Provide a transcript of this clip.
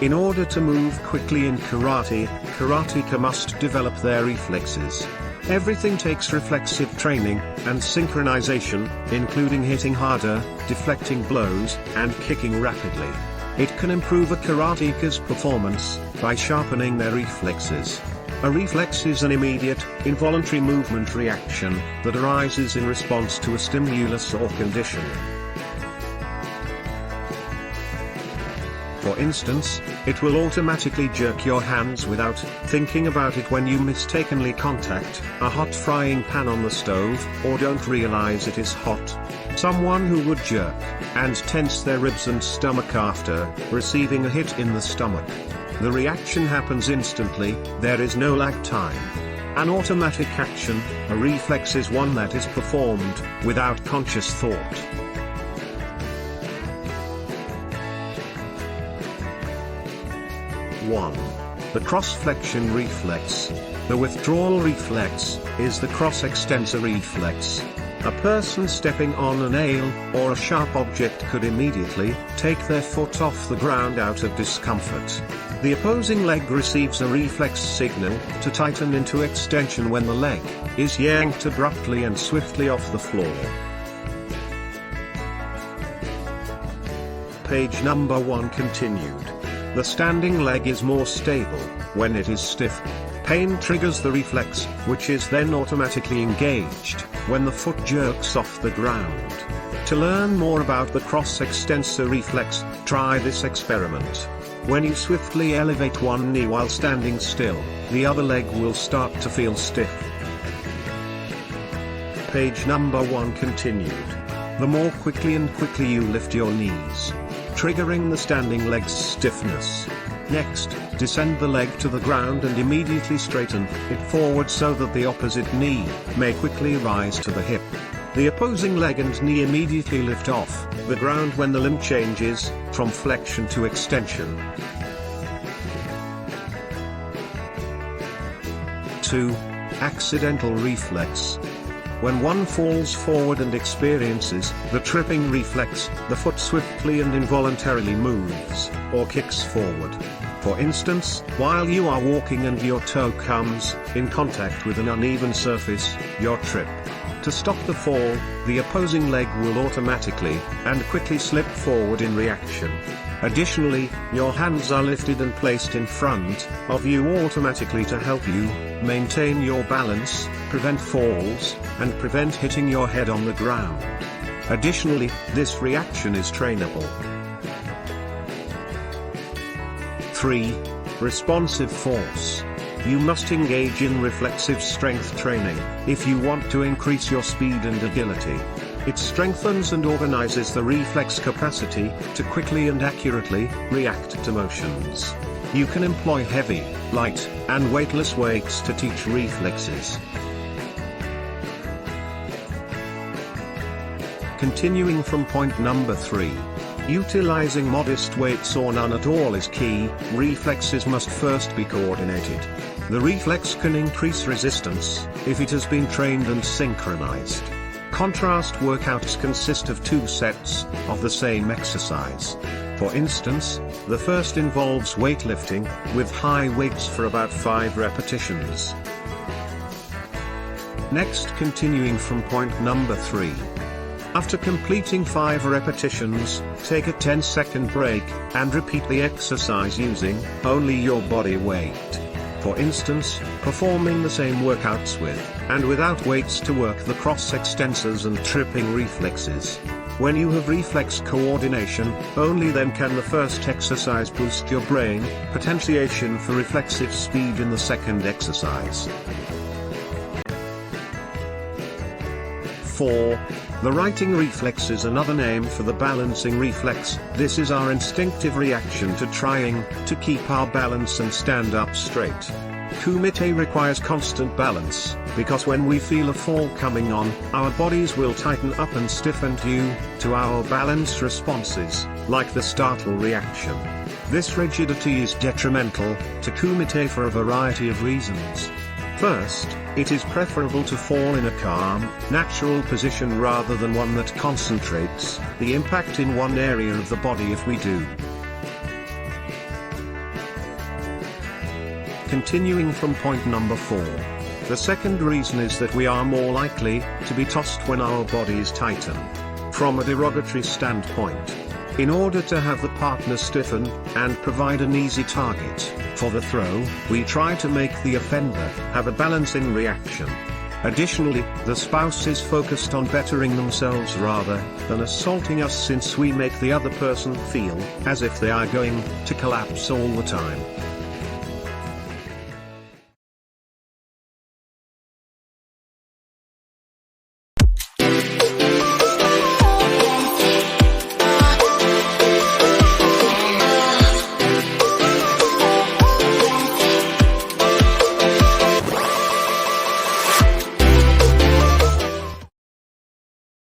In order to move quickly in karate, karateka must develop their reflexes. Everything takes reflexive training and synchronization, including hitting harder, deflecting blows, and kicking rapidly. It can improve a karateka's performance by sharpening their reflexes. A reflex is an immediate, involuntary movement reaction that arises in response to a stimulus or condition. For instance, it will automatically jerk your hands without thinking about it when you mistakenly contact a hot frying pan on the stove or don't realize it is hot. Someone who would jerk and tense their ribs and stomach after receiving a hit in the stomach. The reaction happens instantly, there is no lag time. An automatic action, a reflex, is one that is performed without conscious thought. 1. The cross-flexion reflex. The withdrawal reflex is the cross-extensor reflex. A person stepping on a nail or a sharp object could immediately take their foot off the ground out of discomfort. The opposing leg receives a reflex signal to tighten into extension when the leg is yanked abruptly and swiftly off the floor. Page number 1 continued. The standing leg is more stable when it is stiff. Pain triggers the reflex, which is then automatically engaged when the foot jerks off the ground. To learn more about the cross-extensor reflex, try this experiment. When you swiftly elevate one knee while standing still, the other leg will start to feel stiff. Page number 1 continued. The more quickly you lift your knees, triggering the standing leg's stiffness. Next, descend the leg to the ground and immediately straighten it forward so that the opposite knee may quickly rise to the hip. The opposing leg and knee immediately lift off the ground when the limb changes from flexion to extension. 2. Accidental reflex. When one falls forward and experiences the tripping reflex, the foot swiftly and involuntarily moves or kicks forward. For instance, while you are walking and your toe comes in contact with an uneven surface, your trip. To stop the fall, the opposing leg will automatically and quickly slip forward in reaction. Additionally, your hands are lifted and placed in front of you automatically to help you maintain your balance, prevent falls, and prevent hitting your head on the ground. Additionally, this reaction is trainable. 3. Responsive force. You must engage in reflexive strength training if you want to increase your speed and agility. It strengthens and organizes the reflex capacity to quickly and accurately react to motions. You can employ heavy, light, and weightless weights to teach reflexes. Continuing from point number 3. Utilizing modest weights or none at all is key. Reflexes must first be coordinated. The reflex can increase resistance if it has been trained and synchronized. Contrast workouts consist of 2 sets of the same exercise. For instance, the first involves weightlifting with high weights for about 5 repetitions. Next, continuing from point number 3. After completing 5 repetitions, take a 10-second break, and repeat the exercise using only your body weight. For instance, performing the same workouts with and without weights to work the cross-extensors and tripping reflexes. When you have reflex coordination, only then can the first exercise boost your brain potentiation for reflexive speed in the second exercise. 4. The righting reflex is another name for the balancing reflex. This is our instinctive reaction to trying to keep our balance and stand up straight. Kumite requires constant balance, because when we feel a fall coming on, our bodies will tighten up and stiffen due to our balance responses, like the startle reaction. This rigidity is detrimental to kumite for a variety of reasons. First, it is preferable to fall in a calm, natural position rather than one that concentrates the impact in one area of the body if we do. Continuing from point number 4. The second reason is that we are more likely to be tossed when our bodies tighten. From a derogatory standpoint, in order to have the partner stiffen and provide an easy target for the throw, we try to make the offender have a balancing reaction. Additionally, the spouse is focused on bettering themselves rather than assaulting us, since we make the other person feel as if they are going to collapse all the time.